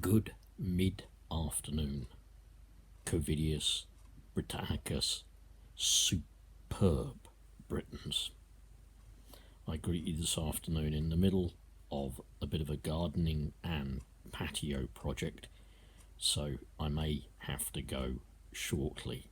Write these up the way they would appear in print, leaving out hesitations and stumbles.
Good mid-afternoon, Covidius Britannicus, superb Britons. I greet you this afternoon in the middle of a bit of a gardening and patio project, so I may have to go shortly.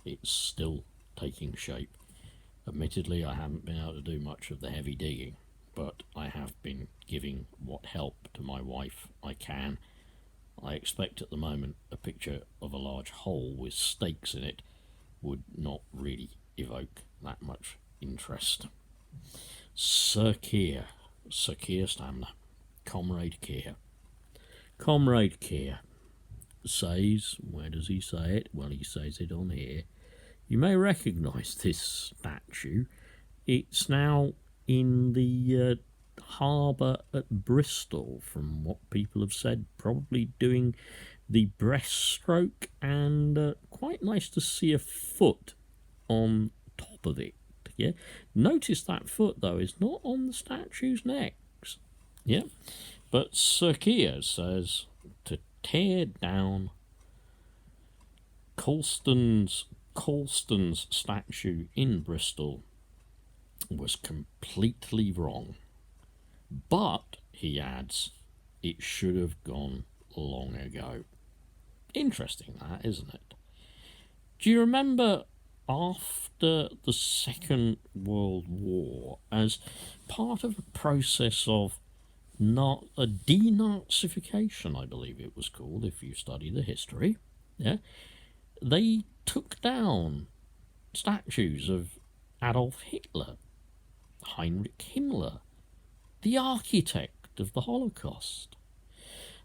It's still taking shape. Admittedly, I haven't been able to do much of the heavy digging, but I have been giving what help to my wife I can. I expect at the moment a picture of a large hole with stakes in it would not really evoke that much interest. Sir Keir Stamner, Comrade Keir. Comrade Keir says, where does he say it? Well, he says it on here. You may recognise this statue. It's now in the harbour at Bristol, from what people have said, probably doing the breaststroke, and quite nice to see a foot on top of it. Yeah, notice that foot though is not on the statue's necks. Yeah, but Sir Keir says to tear down Colston's statue in Bristol was completely wrong. But, he adds, it should have gone long ago. Interesting that, isn't it? Do you remember after the Second World War, as part of a process of a denazification, I believe it was called, if you study the history, yeah, they took down statues of Adolf Hitler, Heinrich Himmler, the architect of the Holocaust.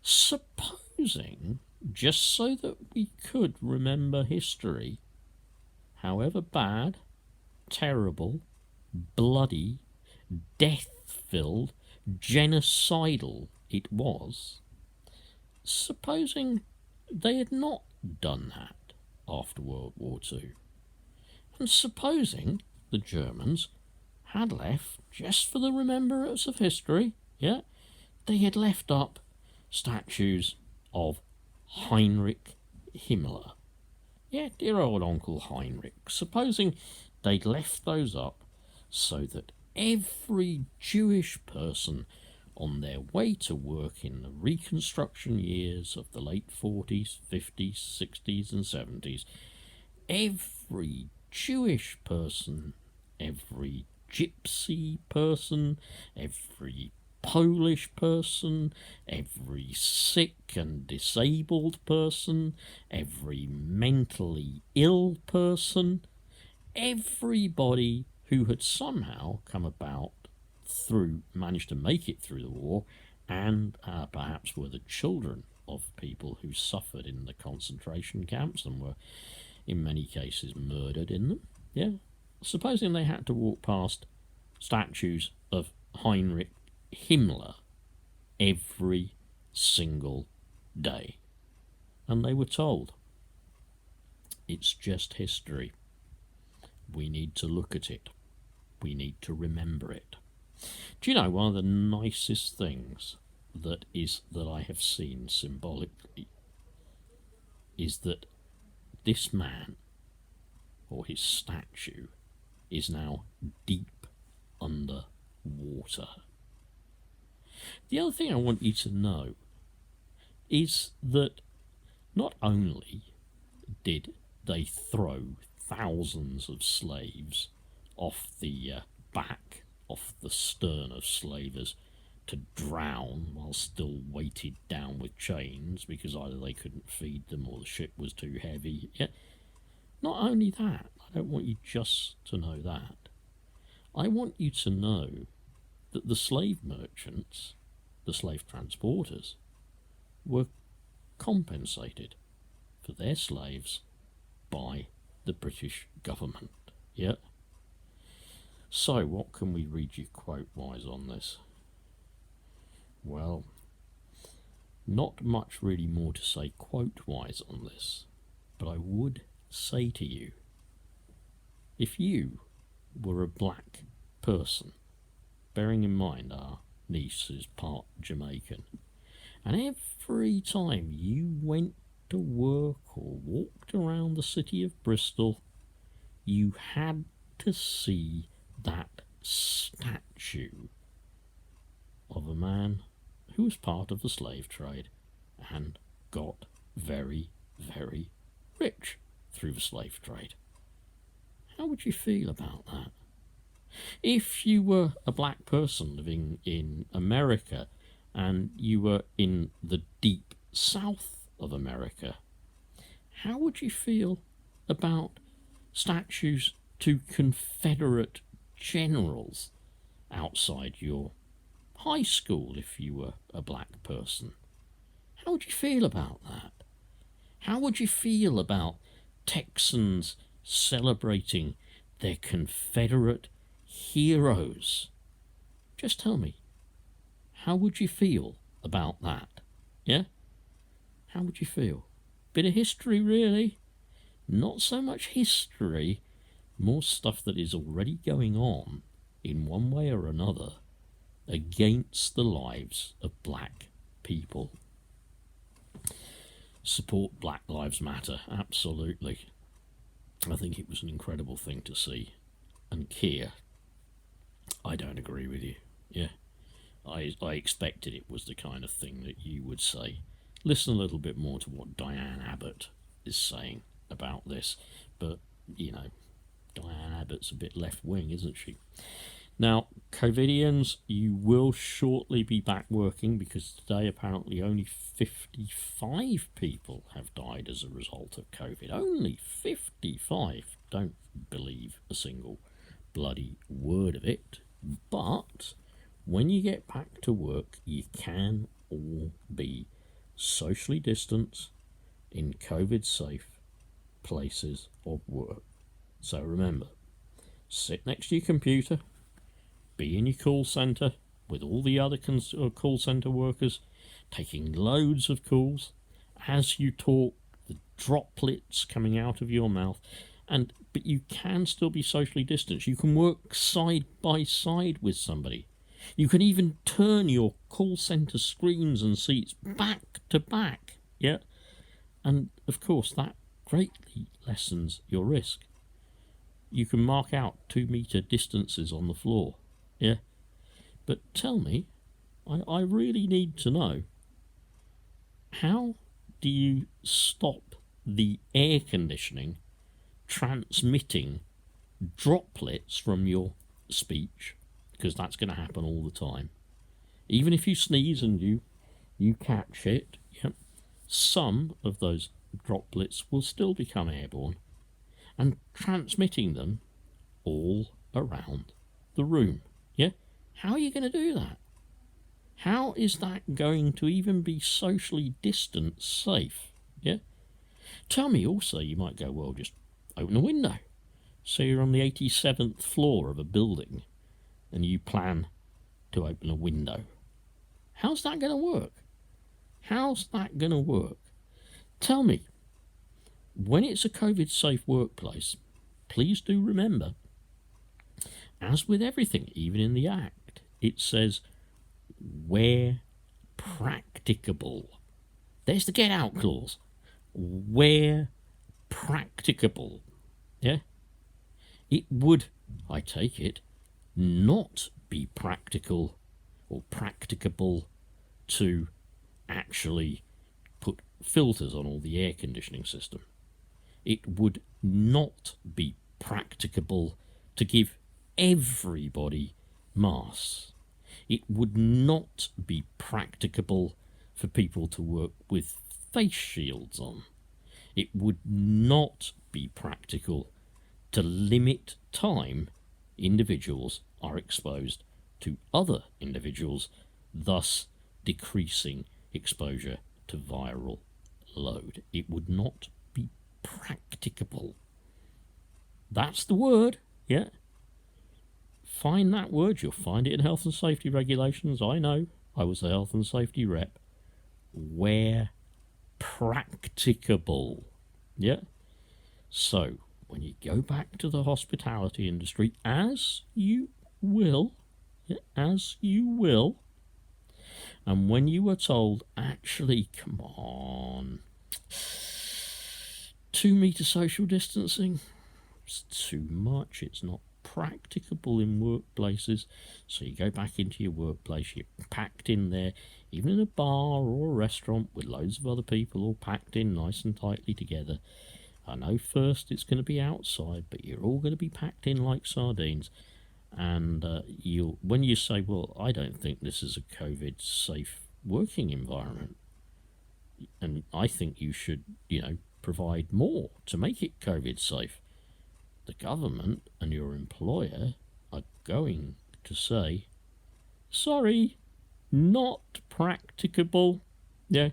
Supposing, just so that we could remember history, however bad, terrible, bloody, death-filled, genocidal it was, supposing they had not done that after World War II, and supposing the Germans had left, just for the remembrance of history, yeah, they had left up statues of Heinrich Himmler. Yeah, dear old Uncle Heinrich. Supposing they'd left those up so that every Jewish person on their way to work in the Reconstruction years of the late 40s, 50s, 60s and 70s, every Jewish person, every Gypsy person, every Polish person, every sick and disabled person, every mentally ill person, everybody who had somehow come about managed to make it through the war, and perhaps were the children of people who suffered in the concentration camps and were in many cases murdered in them. Yeah, supposing they had to walk past statues of Heinrich Himmler every single day, and they were told, it's just history, we need to look at it, we need to remember it. Do you know, one of the nicest things that I have seen symbolically is that this man, or his statue, is now deep under water. The other thing I want you to know is that not only did they throw thousands of slaves off the off the stern of slavers to drown while still weighted down with chains because either they couldn't feed them or the ship was too heavy. Yeah. Not only that, I don't want you just to know that. I want you to know that the slave merchants, the slave transporters, were compensated for their slaves by the British government. Yeah. So, what can we read you quote-wise on this? Well, not much really more to say quote-wise on this, but I would say to you, if you were a black person, bearing in mind our niece is part Jamaican, And every time you went to work or walked around the city of Bristol, you had to see that statue of a man who was part of the slave trade and got very, very rich through the slave trade. How would you feel about that? If you were a black person living in America and you were in the deep south of America, how would you feel about statues to Confederate generals outside your high school if you were a black person? How would you feel about that? How would you feel about Texans celebrating their Confederate heroes? Just tell me, how would you feel about that? Yeah? How would you feel? Bit of history, really. Not so much history, more stuff that is already going on in one way or another against the lives of black people. Support Black Lives Matter, absolutely. I think it was an incredible thing to see. And Keir, I don't agree with you. Yeah, I expected it was the kind of thing that you would say. Listen a little bit more to what Diane Abbott is saying about this. But, you know, Diane Abbott's a bit left-wing, isn't she? Now, COVIDians, you will shortly be back working because today apparently only 55 people have died as a result of COVID. Only 55. Don't believe a single bloody word of it. But when you get back to work, you can all be socially distanced in COVID-safe places of work. So remember, sit next to your computer, be in your call centre with all the other call centre workers, taking loads of calls. As you talk, the droplets coming out of your mouth, but you can still be socially distanced. You can work side by side with somebody. You can even turn your call centre screens and seats back to back. Yeah, and of course that greatly lessens your risk. You can mark out 2 metre distances on the floor. Yeah, but tell me, I really need to know, how do you stop the air conditioning transmitting droplets from your speech? Because that's going to happen all the time. Even if you sneeze and you catch it, yeah, some of those droplets will still become airborne and transmitting them all around the room. Yeah? How are you going to do that? How is that going to even be socially distance safe? Yeah? Tell me also, you might go, well, just open a window. So you're on the 87th floor of a building and you plan to open a window. How's that going to work? How's that going to work? Tell me, when it's a COVID-safe workplace, please do remember, as with everything, even in the Act, it says, where practicable. There's the get out clause. Where practicable. Yeah? It would, I take it, not be practical or practicable to actually put filters on all the air conditioning system. It would not be practicable to give everybody masks. It would not be practicable for people to work with face shields on. It would not be practical to limit time individuals are exposed to other individuals, thus decreasing exposure to viral load. It would not be practicable. That's the word, yeah? Find that word, you'll find it in health and safety regulations. I know, I was a health and safety rep. Where practicable, yeah? So, when you go back to the hospitality industry, as you will, And when you were told, actually, come on, 2 metre social distancing, it's too much, it's not practicable in workplaces. So you go back into your workplace, you're packed in there, even in a bar or a restaurant with loads of other people all packed in nice and tightly together. I know first it's going to be outside, but you're all going to be packed in like sardines. And when you say, well, I don't think this is a COVID safe working environment, and I think you should, provide more to make it COVID safe, the government and your employer are going to say, sorry, not practicable. Yeah.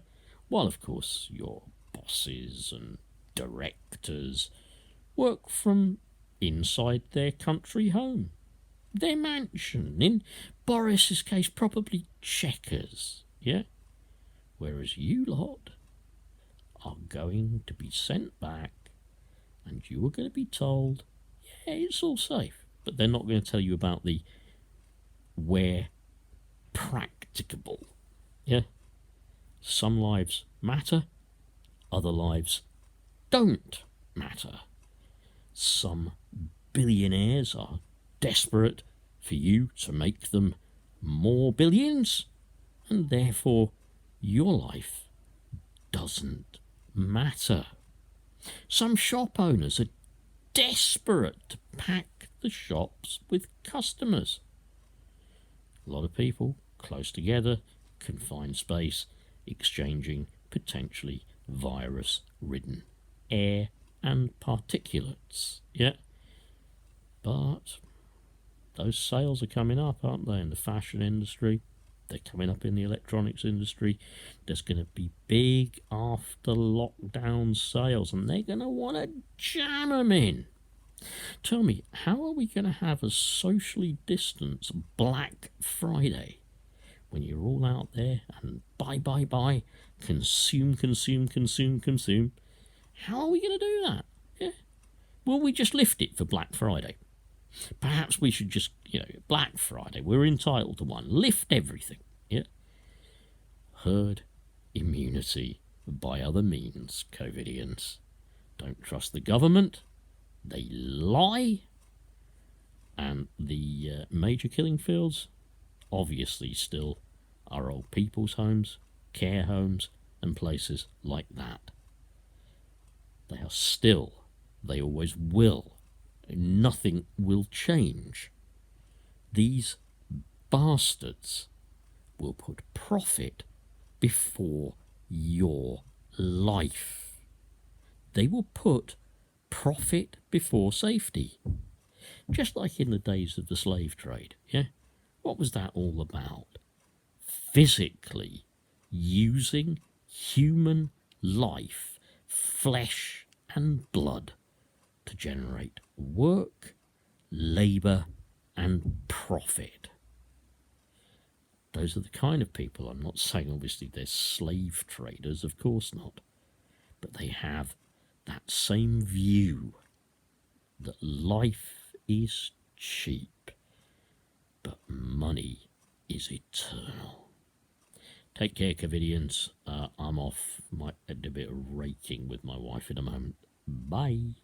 While, of course, your bosses and directors work from inside their country home, their mansion, in Boris's case, probably Chequers. Yeah. Whereas you lot are going to be sent back, and you are going to be told, yeah, it's all safe. But they're not going to tell you about the where practicable. Yeah? Some lives matter, other lives don't matter. Some billionaires are desperate for you to make them more billions, and therefore your life doesn't matter. Some shop owners are desperate to pack the shops with customers. A lot of people close together, confined space, exchanging potentially virus-ridden air and particulates. Yeah, but those sales are coming up, aren't they, in the fashion industry? They're coming up in the electronics industry. There's going to be big after lockdown sales, and they're going to want to jam them in. Tell me, how are we going to have a socially distanced Black Friday when you're all out there and buy, consume? How are we going to do that? Yeah. Will we just lift it for Black Friday? Perhaps we should just, Black Friday, we're entitled to one. Lift everything. Yeah. Herd immunity by other means, COVIDians. Don't trust the government. They lie. And the major killing fields, obviously still, are old people's homes, care homes, and places like that. They are still, they always will. Nothing will change. These bastards will put profit before your life. They will put profit before safety. Just like in the days of the slave trade, yeah? What was that all about? Physically using human life, flesh and blood to generate work, labour and profit. Those are the kind of people, I'm not saying obviously they're slave traders, of course not, but they have that same view that life is cheap, but money is eternal. Take care, Covidians. I'm off. Might do a bit of raking with my wife in a moment. Bye.